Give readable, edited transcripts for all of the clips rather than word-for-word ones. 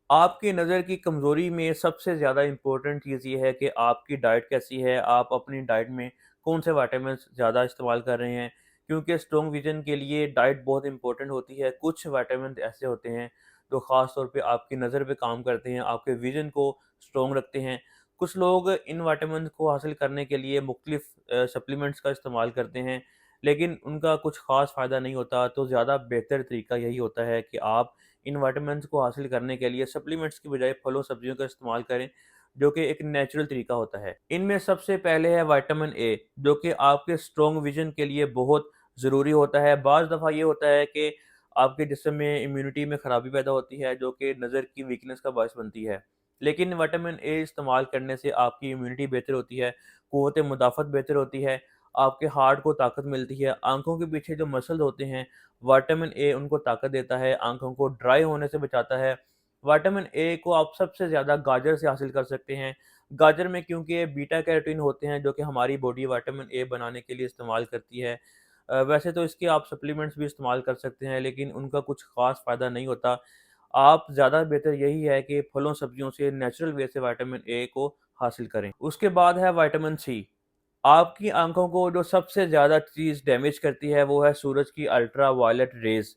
आपकी नज़र की कमज़ोरी में सबसे ज़्यादा इम्पोर्टेंट चीज़ ये है कि आपकी डाइट कैसी है, आप अपनी डाइट में कौन से विटामिन्स ज़्यादा इस्तेमाल कर रहे हैं। क्योंकि स्ट्रॉन्ग विज़न के लिए डाइट बहुत इम्पोर्टेंट होती है। कुछ विटामिन ऐसे होते हैं जो ख़ास तौर पे आपकी नज़र पे काम करते हैं, आपके विज़न को स्ट्रॉन्ग रखते हैं। कुछ लोग इन विटामिन्स को हासिल करने के लिए मुख्तलिफ़ सप्लीमेंट्स का इस्तेमाल करते हैं, लेकिन उनका कुछ ख़ास फ़ायदा नहीं होता। तो ज़्यादा बेहतर तरीका यही होता है कि आप इन विटामिन्स को हासिल करने के लिए सप्लीमेंट्स की बजाय फलों सब्जियों का इस्तेमाल करें, जो कि एक नेचुरल तरीका होता है। इनमें सबसे पहले है विटामिन ए, जो कि आपके स्ट्रॉन्ग विज़न के लिए बहुत ज़रूरी होता है। बाज़ दफ़ा ये होता है कि आपके जिस्म में इम्यूनिटी में ख़राबी पैदा होती है, जो कि नज़र की वीकनेस का बायस बनती है। लेकिन विटामिन ए इस्तेमाल करने से आपकी इम्यूनिटी बेहतर होती है, क़ुव्वत मुदाफ़त बेहतर होती है, आपके हार्ट को ताकत मिलती है, आँखों के पीछे जो मसल होते हैं, विटामिन ए उनको ताकत देता है, आँखों को ड्राई होने से बचाता है। विटामिन ए को आप सबसे ज़्यादा गाजर से हासिल कर सकते हैं। गाजर में क्योंकि बीटा कैरोटीन होते हैं, जो कि हमारी बॉडी विटामिन ए बनाने के लिए इस्तेमाल करती है। वैसे तो इसके आप सप्लीमेंट्स भी इस्तेमाल कर सकते हैं, लेकिन उनका कुछ ख़ास फ़ायदा नहीं होता। आप ज़्यादा बेहतर यही है कि फलों सब्जियों से नेचुरल वे से विटामिन ए को हासिल करें। उसके बाद है विटामिन सी। आपकी आँखों को जो सबसे ज़्यादा चीज़ डैमेज करती है, वो है सूरज की अल्ट्रा वायलेट रेज़।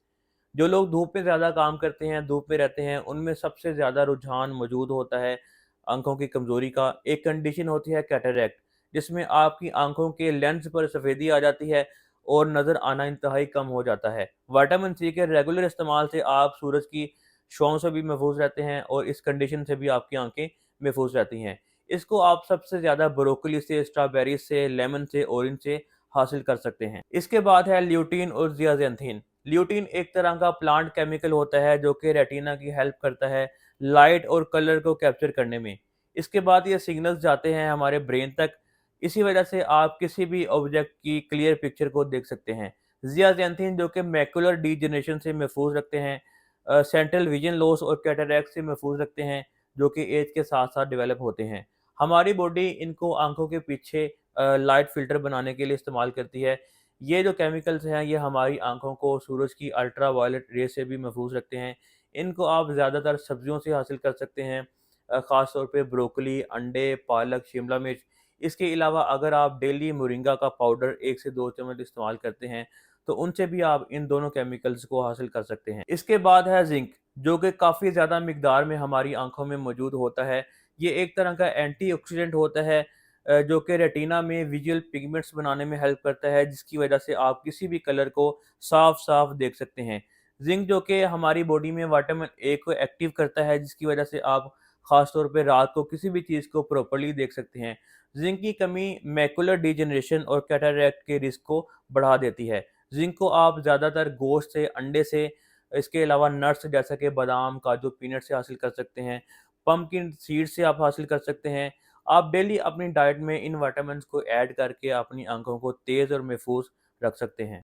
जो लोग धूप में ज़्यादा काम करते हैं, धूप में रहते हैं, उनमें सबसे ज़्यादा रुझान मौजूद होता है आँखों की कमज़ोरी का। एक कंडीशन होती है कैटरैक्ट, जिसमें आपकी आँखों के लेंस पर सफ़ेदी आ जाती है और नज़र आना इंतहाई कम हो जाता है। विटामिन सी के रेगुलर इस्तेमाल से आप सूरज की छाँव से भी महफूज़ रहते हैं और इस कंडीशन से भी आपकी आँखें महफूज़ रहती हैं। इसको आप सबसे ज़्यादा ब्रोकोली से, स्ट्रॉबेरी से, लेमन से, ऑरेंज से हासिल कर सकते हैं। इसके बाद है ल्यूटीन और ज़ियाज़ैंथीन। ल्यूटीन एक तरह का प्लांट केमिकल होता है, जो कि रेटिना की हेल्प करता है लाइट और कलर को कैप्चर करने में। इसके बाद ये सिग्नल्स जाते हैं हमारे ब्रेन तक। इसी वजह से आप किसी भी ऑब्जेक्ट की क्लियर पिक्चर को देख सकते हैं। ज़ियाज़ैंथीन जो कि मैकुलर डिजेनरेशन से महफूज़ रखते हैं, सेंट्रल विजन लॉस और कैटरैक्ट से महफूज़ रखते हैं, जो कि एज के साथ-साथ डेवलप होते हैं। हमारी बॉडी इनको आँखों के पीछे लाइट फ़िल्टर बनाने के लिए इस्तेमाल करती है। ये जो केमिकल्स हैं, ये हमारी आँखों को सूरज की अल्ट्रा वायलेट रेज़ से भी महफूज़ रखते हैं। इनको आप ज़्यादातर सब्जियों से हासिल कर सकते हैं, ख़ास तौर पे ब्रोकली, अंडे, पालक, शिमला मिर्च। इसके अलावा अगर आप डेली मोरिंगा का पाउडर 1 से 2 चम्मच इस्तेमाल करते हैं, तो उनसे भी आप इन दोनों केमिकल्स को हासिल कर सकते हैं। इसके बाद है ज़िंक, जो कि काफ़ी ज़्यादा मिकदार में हमारी आँखों में मौजूद होता है। ये एक तरह का एंटीऑक्सीडेंट होता है, जो कि रेटिना में विजुअल पिगमेंट्स बनाने में हेल्प करता है, जिसकी वजह से आप किसी भी कलर को साफ-साफ देख सकते हैं। ज़िंक जो कि हमारी बॉडी में विटामिन ए को एक्टिव करता है, जिसकी वजह से आप ख़ास तौर पे रात को किसी भी चीज़ को प्रॉपर्ली देख सकते हैं। ज़िंक की कमी मैकुलर डिजेनरेशन और कैटरैक्ट के रिस्क को बढ़ा देती है। ज़िंक को आप ज़्यादातर गोश्त से, अंडे से, इसके अलावा नट्स जैसा कि बादाम, काजू, पीनट से हासिल कर सकते हैं। पम्पकिन सीड से आप हासिल कर सकते हैं। आप डेली अपनी डाइट में इन विटामिन्स को ऐड करके अपनी आँखों को तेज़ और महफूज़ रख सकते हैं।